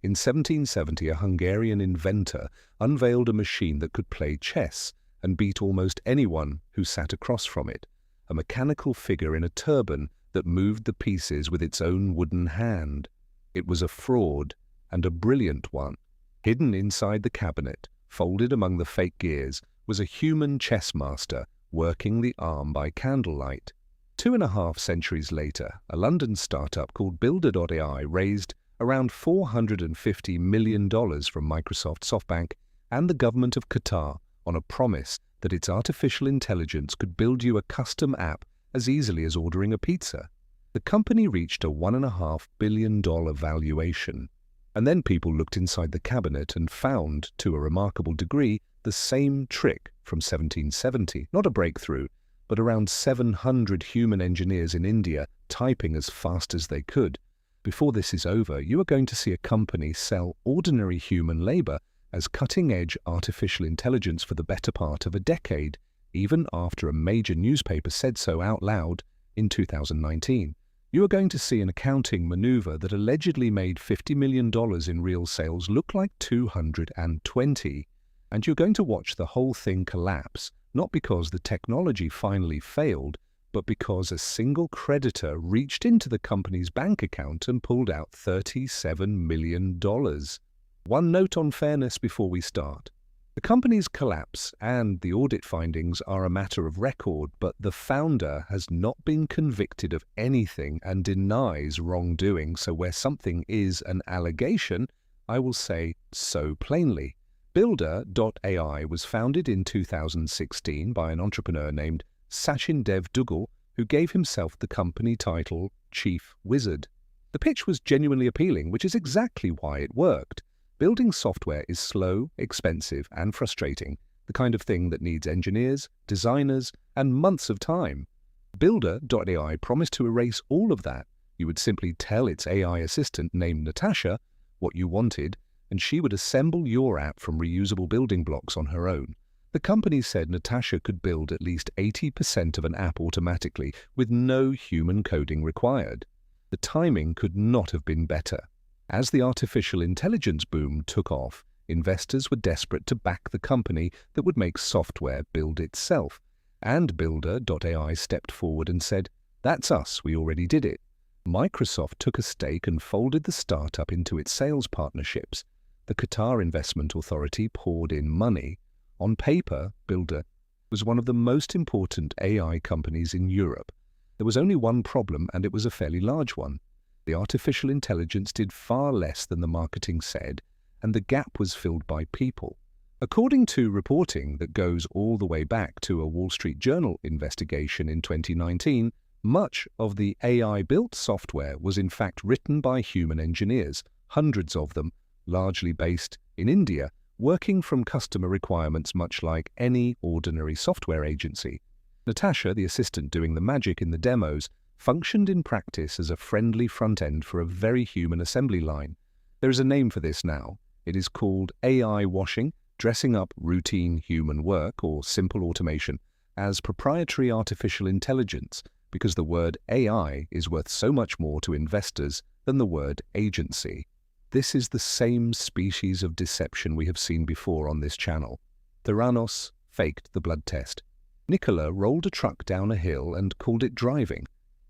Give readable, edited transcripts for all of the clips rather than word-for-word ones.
In 1770, a Hungarian inventor unveiled a machine that could play chess and beat almost anyone who sat across from it, a mechanical figure in a turban that moved the pieces with its own wooden hand. It was a fraud, and a brilliant one. Hidden inside the cabinet, folded among the fake gears, was a human chess master working the arm by candlelight. 2.5 centuries later, a London startup called Builder.ai raised around $450 million from Microsoft, SoftBank, and the government of Qatar on a promise that its artificial intelligence could build you a custom app as easily as ordering a pizza. The company reached a $1.5 billion valuation. And then people looked inside the cabinet and found, to a remarkable degree, the same trick from 1770, not a breakthrough, but around 700 human engineers in India typing as fast as they could. Before this is over, you are going to see a company sell ordinary human labor as cutting-edge artificial intelligence for the better part of a decade, even after a major newspaper said so out loud in 2019. You are going to see an accounting maneuver that allegedly made $50 million in real sales look like 220, and you're going to watch the whole thing collapse, not because the technology finally failed, but because a single creditor reached into the company's bank account and pulled out $37 million. One note on fairness before we start. The company's collapse and the audit findings are a matter of record, but the founder has not been convicted of anything and denies wrongdoing, so where something is an allegation, I will say so plainly. Builder.ai was founded in 2016 by an entrepreneur named Sachin Dev Dugal, who gave himself the company title Chief Wizard. The pitch was genuinely appealing, which is exactly why it worked. Building software is slow, expensive, and frustrating, the kind of thing that needs engineers, designers, and months of time. Builder.ai promised to erase all of that. You would simply tell its AI assistant named Natasha what you wanted, and she would assemble your app from reusable building blocks on her own. The company said Natasha could build at least 80% of an app automatically, with no human coding required. The timing could not have been better. As the artificial intelligence boom took off, investors were desperate to back the company that would make software build itself. And Builder.ai stepped forward and said, "That's us, we already did it." Microsoft took a stake and folded the startup into its sales partnerships. The Qatar Investment Authority poured in money. On paper, Builder was one of the most important AI companies in Europe. There was only one problem, and it was a fairly large one. The artificial intelligence did far less than the marketing said, and the gap was filled by people. According to reporting that goes all the way back to a Wall Street Journal investigation in 2019, much of the AI-built software was in fact written by human engineers, hundreds of them, largely based in India, working from customer requirements much like any ordinary software agency. Natasha, the assistant doing the magic in the demos, functioned in practice as a friendly front end for a very human assembly line. There is a name for this now. It is called AI washing, dressing up routine human work or simple automation as proprietary artificial intelligence, because the word AI is worth so much more to investors than the word agency. This is the same species of deception we have seen before on this channel. Theranos faked the blood test. Nicola rolled a truck down a hill and called it driving.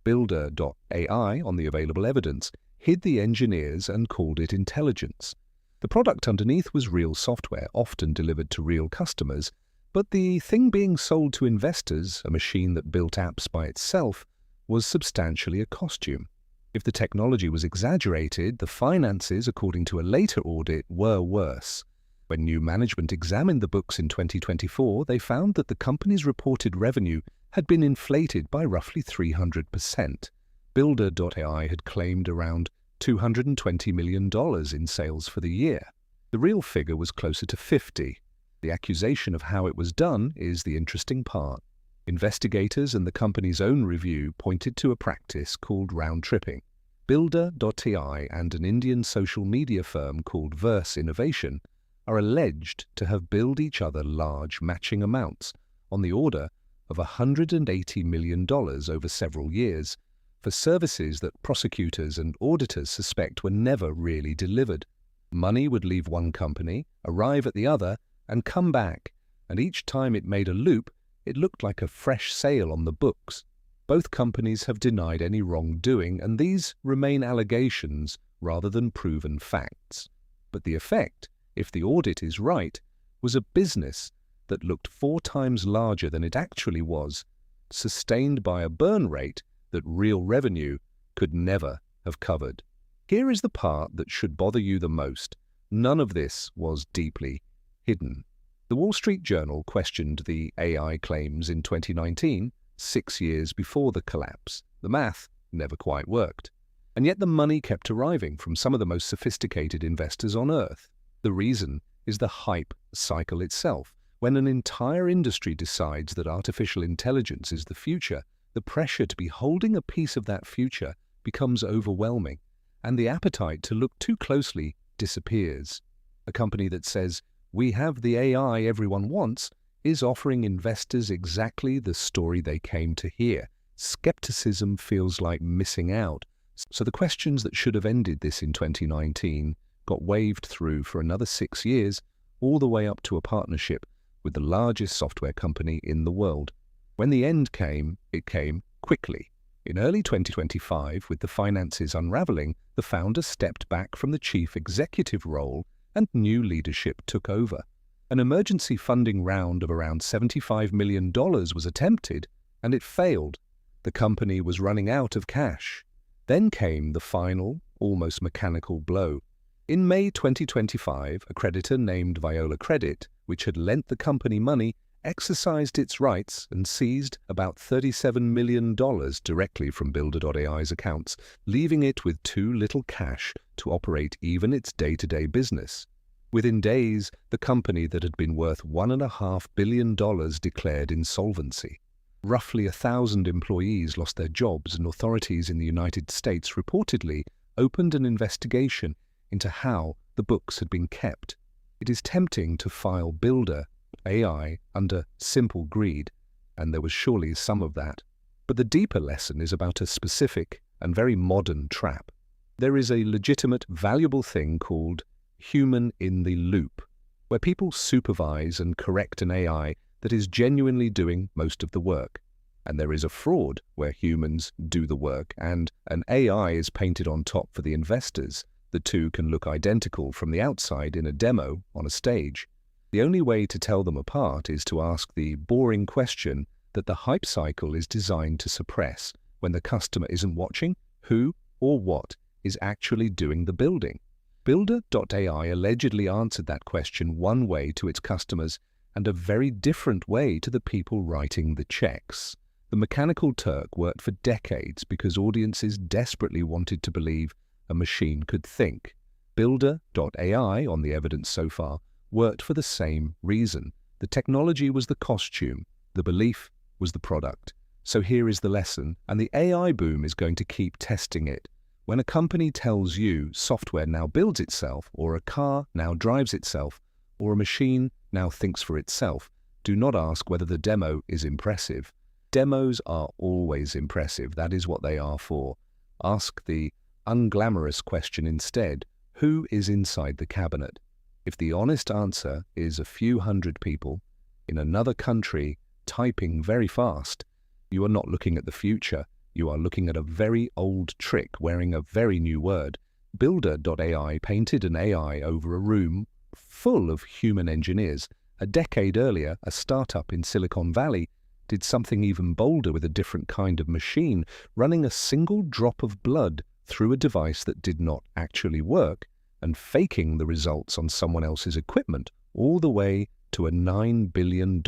Builder.ai, on the available evidence, hid the engineers and called it intelligence. The product underneath was real software, often delivered to real customers, but the thing being sold to investors, a machine that built apps by itself, was substantially a costume. If the technology was exaggerated, the finances, according to a later audit, were worse. When new management examined the books in 2024, they found that the company's reported revenue had been inflated by roughly 300%. Builder.ai had claimed around $220 million in sales for the year. The real figure was closer to 50. The accusation of how it was done is the interesting part. Investigators and the company's own review pointed to a practice called round-tripping. Builder.ai and an Indian social media firm called Verse Innovation are alleged to have billed each other large matching amounts, on the order of $180 million over several years, for services that prosecutors and auditors suspect were never really delivered. Money would leave one company, arrive at the other, and come back, and each time it made a loop, it looked like a fresh sale on the books. Both companies have denied any wrongdoing, and these remain allegations rather than proven facts. But the effect, if the audit is right, was a business that looked 4 times larger than it actually was, sustained by a burn rate that real revenue could never have covered. Here is the part that should bother you the most. None of this was deeply hidden. The Wall Street Journal questioned the AI claims in 2019, 6 years before the collapse. The math never quite worked. And yet the money kept arriving from some of the most sophisticated investors on Earth. The reason is the hype cycle itself. When an entire industry decides that artificial intelligence is the future, the pressure to be holding a piece of that future becomes overwhelming, and the appetite to look too closely disappears. A company that says, "We have the AI everyone wants," is offering investors exactly the story they came to hear. Skepticism feels like missing out. So the questions that should have ended this in 2019 got waved through for another 6 years, all the way up to a partnership with the largest software company in the world. When the end came, it came quickly. In early 2025, with the finances unraveling, the founder stepped back from the chief executive role and new leadership took over. An emergency funding round of around $75 million was attempted, and it failed. The company was running out of cash. Then came the final, almost mechanical blow. In May 2025, a creditor named Viola Credit, which had lent the company money, exercised its rights and seized about $37 million directly from Builder.ai's accounts, leaving it with too little cash to operate even its day-to-day business. Within days, the company that had been worth $1.5 billion declared insolvency. Roughly 1,000 employees lost their jobs, and authorities in the United States reportedly opened an investigation into how the books had been kept. It is tempting to file Builder.ai under simple greed, and there was surely some of that. But the deeper lesson is about a specific and very modern trap. There is a legitimate, valuable thing called human in the loop, where people supervise and correct an AI that is genuinely doing most of the work. And there is a fraud where humans do the work and an AI is painted on top for the investors. The two can look identical from the outside in a demo on a stage. The only way to tell them apart is to ask the boring question that the hype cycle is designed to suppress. When the customer isn't watching, who or what is actually doing the building? Builder.ai allegedly answered that question one way to its customers and a very different way to the people writing the checks. The mechanical Turk worked for decades because audiences desperately wanted to believe a machine could think. Builder.ai, on the evidence so far, worked for the same reason. The technology was the costume, the belief was the product. So here is the lesson, and the AI boom is going to keep testing it. When a company tells you software now builds itself, or a car now drives itself, or a machine now thinks for itself, do not ask whether the demo is impressive. Demos are always impressive. That is what they are for. Ask the unglamorous question instead: who is inside the cabinet? If the honest answer is a few hundred people in another country typing very fast, you are not looking at the future. You are looking at a very old trick wearing a very new word. Builder.ai painted an AI over a room full of human engineers. A decade earlier, a startup in Silicon Valley did something even bolder with a different kind of machine, running a single drop of blood through a device that did not actually work and faking the results on someone else's equipment, all the way to a $9 billion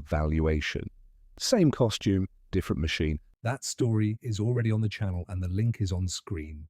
valuation. Same costume, different machine. That story is already on the channel and the link is on screen.